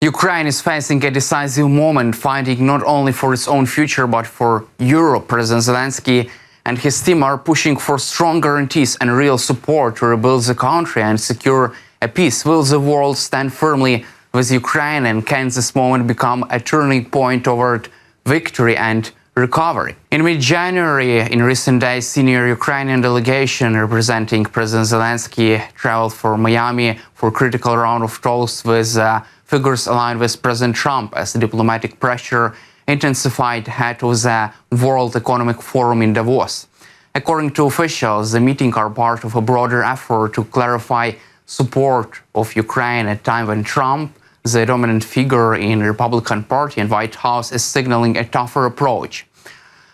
Ukraine is facing a decisive moment, fighting not only for its own future but for Europe. President Zelensky and his team are pushing for strong guarantees and real support to rebuild the country and secure a peace. Will the world stand firmly with Ukraine, and can this moment become a turning point toward victory and recovery? In mid-January, in recent days, senior Ukrainian delegation representing President Zelensky traveled for Miami for a critical round of talks with figures aligned with President Trump as diplomatic pressure intensified ahead of the World Economic Forum in Davos. According to officials, the meetings are part of a broader effort to clarify support of Ukraine at a time when Trump, the dominant figure in the Republican Party and White House, is signaling a tougher approach.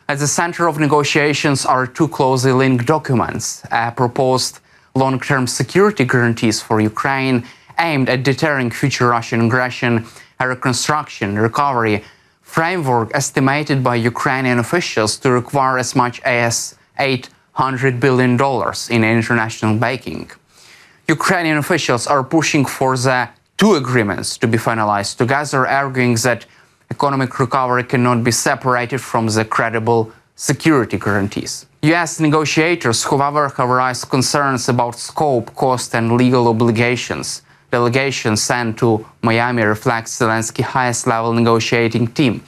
At the center of negotiations are two closely linked documents: a proposed long-term security guarantees for Ukraine aimed at deterring future Russian aggression, a reconstruction recovery framework estimated by Ukrainian officials to require as much as $800 billion in international backing. Ukrainian officials are pushing for the two agreements to be finalized together, arguing that economic recovery cannot be separated from the credible security guarantees. US negotiators, however, have raised concerns about scope, cost, and legal obligations. Delegation sent to Miami reflects Zelensky's highest-level negotiating team,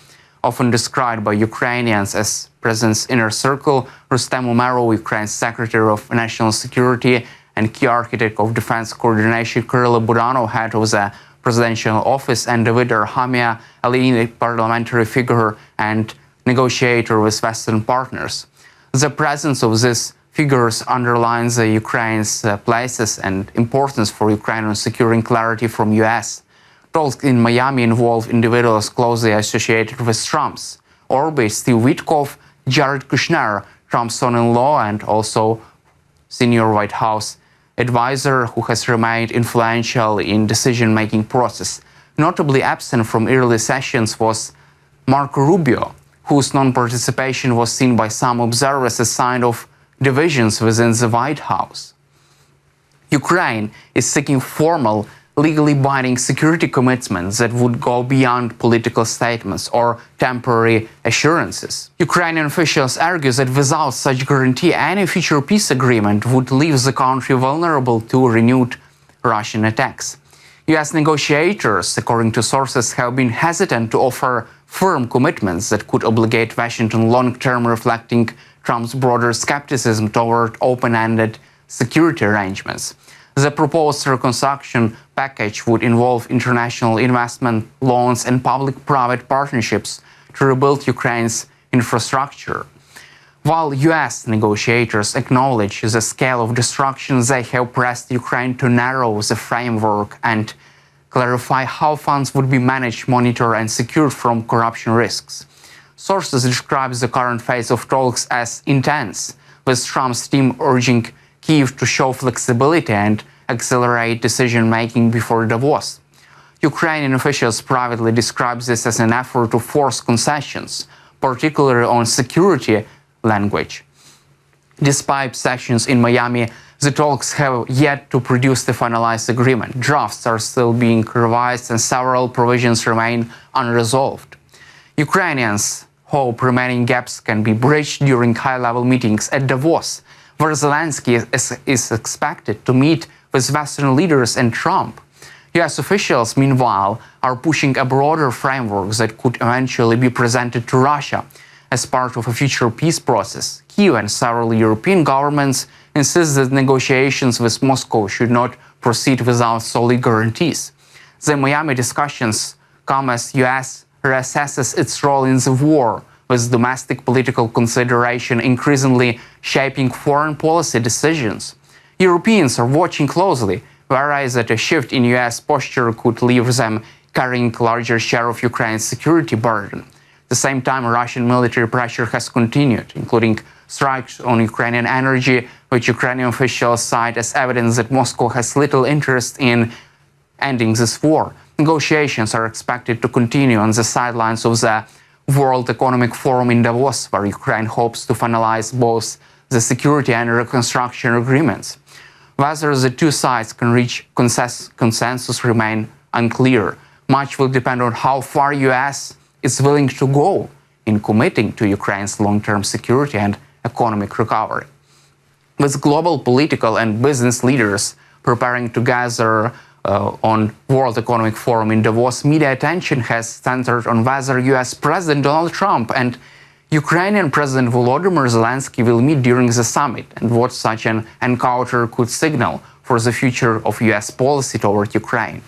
often described by Ukrainians as President's inner circle. Rustem Umerov, Ukraine's Secretary of National Security and key architect of defense coordination, Kirill Budanov, head of the presidential office, and David Arhamia, a leading parliamentary figure and negotiator with Western partners. The presence of these figures underlines the Ukraine's places and importance for Ukraine on securing clarity from US. Talks in Miami involve individuals closely associated with Trump's orbit: Steve Witkoff, Jared Kushner, Trump's son-in-law, and also senior White House advisor who has remained influential in decision-making process. Notably absent from early sessions was Marco Rubio, whose non-participation was seen by some observers as a sign of divisions within the White House. Ukraine is seeking formal, legally binding security commitments that would go beyond political statements or temporary assurances. Ukrainian officials argue that without such guarantee, any future peace agreement would leave the country vulnerable to renewed Russian attacks. US negotiators, according to sources, have been hesitant to offer firm commitments that could obligate Washington long-term, reflecting Trump's broader skepticism toward open-ended security arrangements. The proposed reconstruction package would involve international investment, loans, and public-private partnerships to rebuild Ukraine's infrastructure. While US negotiators acknowledge the scale of destruction, they have pressed Ukraine to narrow the framework and clarify how funds would be managed, monitored, and secured from corruption risks. Sources describe the current phase of talks as intense, with Trump's team urging Kyiv to show flexibility and accelerate decision-making before Davos. Ukrainian officials privately describe this as an effort to force concessions, particularly on security language. Despite sessions in Miami, the talks have yet to produce the finalized agreement. Drafts are still being revised and several provisions remain unresolved. Ukrainians hope remaining gaps can be bridged during high-level meetings at Davos, where Zelensky is expected to meet with Western leaders and Trump. US officials, meanwhile, are pushing a broader framework that could eventually be presented to Russia as part of a future peace process. Kyiv and several European governments insist that negotiations with Moscow should not proceed without solid guarantees. The Miami discussions come as US reassesses its role in the war, with domestic political consideration increasingly shaping foreign policy decisions. Europeans are watching closely, whereas that a shift in US posture could leave them carrying a larger share of Ukraine's security burden. At the same time, Russian military pressure has continued, including strikes on Ukrainian energy, which Ukrainian officials cite as evidence that Moscow has little interest in ending this war. Negotiations are expected to continue on the sidelines of the World Economic Forum in Davos, where Ukraine hopes to finalize both the security and reconstruction agreements. Whether the two sides can reach consensus remain unclear. much will depend on how far US is willing to go in committing to Ukraine's long-term security and economic recovery. With global political and business leaders preparing to gather on World Economic Forum in Davos, media attention has centered on whether US President Donald Trump and Ukrainian President Volodymyr Zelensky will meet during the summit and what such an encounter could signal for the future of US policy toward Ukraine.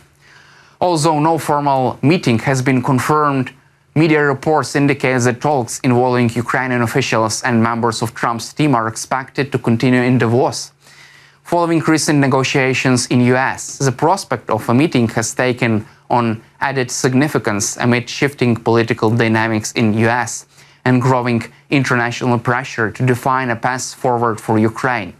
Although no formal meeting has been confirmed, media reports indicate that talks involving Ukrainian officials and members of Trump's team are expected to continue in Davos. Following recent negotiations in US, the prospect of a meeting has taken on added significance amid shifting political dynamics in US and growing international pressure to define a path forward for Ukraine.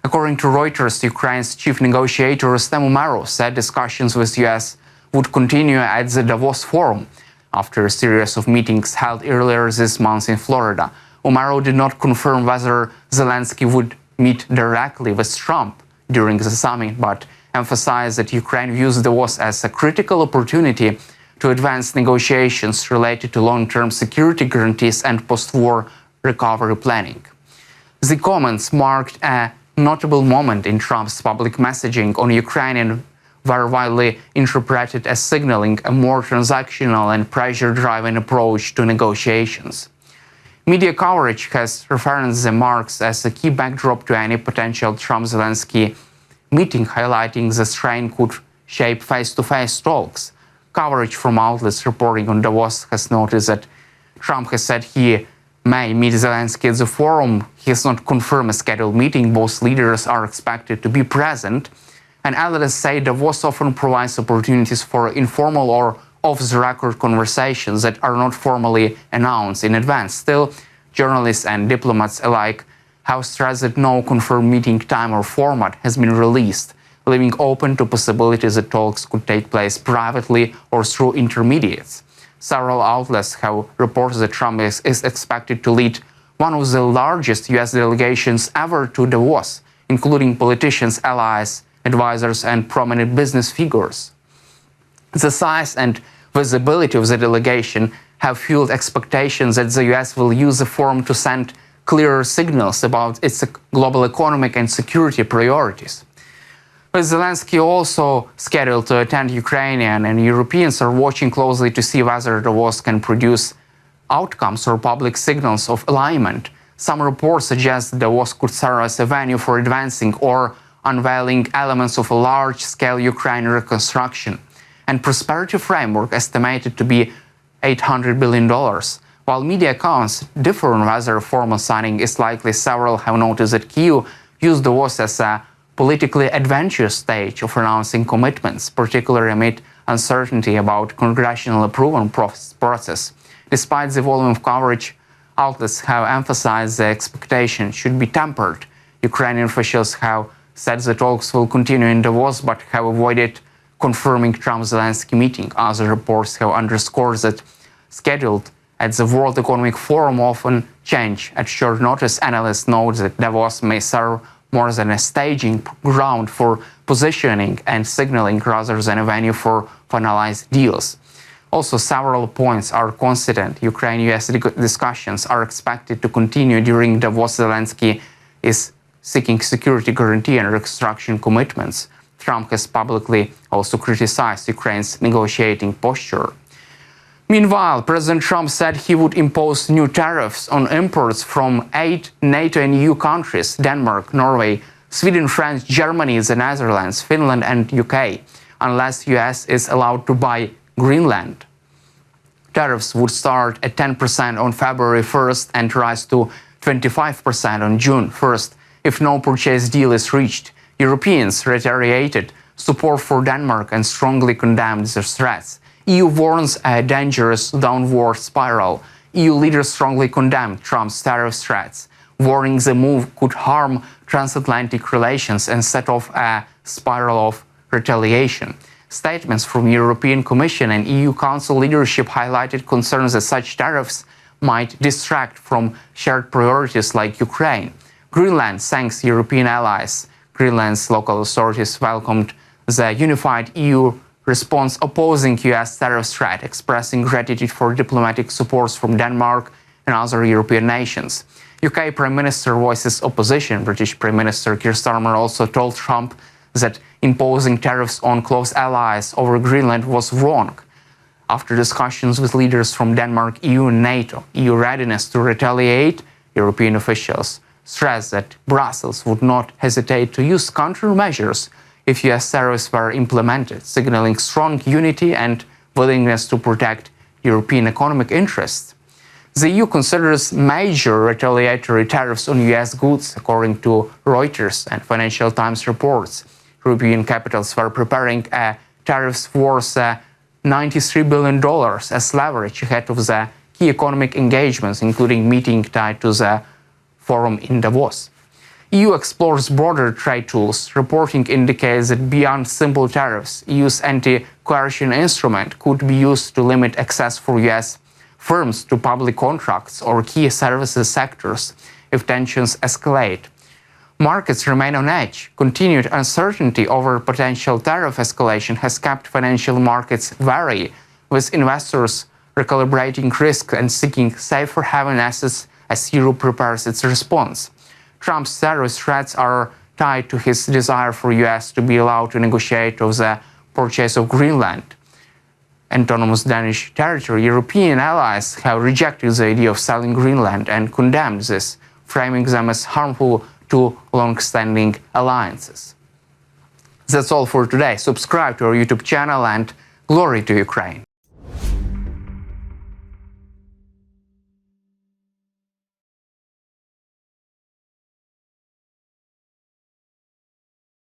According to Reuters, Ukraine's chief negotiator Rustem Umerov said discussions with US would continue at the Davos Forum after a series of meetings held earlier this month in Florida. Umerov did not confirm whether Zelensky would meet directly with Trump during the summit, but emphasized that Ukraine views Davos as a critical opportunity to advance negotiations related to long-term security guarantees and post-war recovery planning. The comments marked a notable moment in Trump's public messaging on Ukraine and were widely interpreted as signaling a more transactional and pressure-driven approach to negotiations. Media coverage has referenced the remarks as a key backdrop to any potential Trump-Zelensky meeting, highlighting the strain could shape face-to-face talks. Coverage from outlets reporting on Davos has noted that Trump has said he may meet Zelensky at the forum. He has not confirmed a scheduled meeting. Both leaders are expected to be present, and analysts say Davos often provides opportunities for informal or off-the-record conversations that are not formally announced in advance. Still, journalists and diplomats alike have stressed that no confirmed meeting time or format has been released, leaving open to possibilities that talks could take place privately or through intermediates. Several outlets have reported that Trump is expected to lead one of the largest US delegations ever to Davos, including politicians, allies, advisors, and prominent business figures. The size and visibility of the delegation have fueled expectations that the US will use the forum to send clearer signals about its global economic and security priorities. With Zelensky also scheduled to attend, Ukrainian and Europeans are watching closely to see whether Davos can produce outcomes or public signals of alignment. Some reports suggest Davos could serve as a venue for advancing or unveiling elements of a large-scale Ukraine reconstruction and prosperity framework estimated to be $800 billion. While media accounts differ on whether a formal signing is likely, several have noticed that Kyiv used Davos as a politically adventurous stage of announcing commitments, particularly amid uncertainty about congressional approval process. Despite the volume of coverage, outlets have emphasized the expectation should be tempered. Ukrainian officials have said the talks will continue in Davos, but have avoided confirming Trump-Zelensky meeting. Other reports have underscored that scheduled at the World Economic Forum often change at short notice. Analysts note that Davos may serve more than a staging ground for positioning and signaling rather than a venue for finalized deals. Also, several points are consistent. Ukraine-US discussions are expected to continue during Davos. Zelensky is seeking security guarantee and reconstruction commitments. Trump has publicly also criticized Ukraine's negotiating posture. Meanwhile, President Trump said he would impose new tariffs on imports from 8 NATO and EU countries: Denmark, Norway, Sweden, France, Germany, the Netherlands, Finland, and UK, unless US is allowed to buy Greenland. Tariffs would start at 10% on February 1st and rise to 25% on June 1st if no purchase deal is reached. Europeans reiterated support for Denmark and strongly condemned the threats. EU warns a dangerous downward spiral. EU leaders strongly condemned Trump's tariff threats, warning the move could harm transatlantic relations and set off a spiral of retaliation. Statements from European Commission and EU Council leadership highlighted concerns that such tariffs might distract from shared priorities like Ukraine. Greenland thanks European allies. Greenland's local authorities welcomed the unified EU response opposing US tariff threat, expressing gratitude for diplomatic support from Denmark and other European nations. UK Prime Minister voices opposition. British Prime Minister Keir Starmer also told Trump that imposing tariffs on close allies over Greenland was wrong. After discussions with leaders from Denmark, EU and NATO, EU readiness to retaliate, European officials stressed that Brussels would not hesitate to use countermeasures if US tariffs were implemented, signaling strong unity and willingness to protect European economic interests. The EU considers major retaliatory tariffs on US goods, according to Reuters and Financial Times reports. European capitals were preparing tariffs worth $93 billion as leverage ahead of the key economic engagements, including meeting tied to the forum in Davos. EU explores broader trade tools. Reporting indicates that beyond simple tariffs, EU's anti-coercion instrument could be used to limit access for US firms to public contracts or key services sectors if tensions escalate. Markets remain on edge. Continued uncertainty over potential tariff escalation has kept financial markets wary, with investors recalibrating risk and seeking safer haven assets as Europe prepares its response. Trump's tariff threats are tied to his desire for US to be allowed to negotiate over the purchase of Greenland, autonomous Danish territory. European allies have rejected the idea of selling Greenland and condemned this, framing them as harmful to long-standing alliances. That's all for today. Subscribe to our YouTube channel and glory to Ukraine.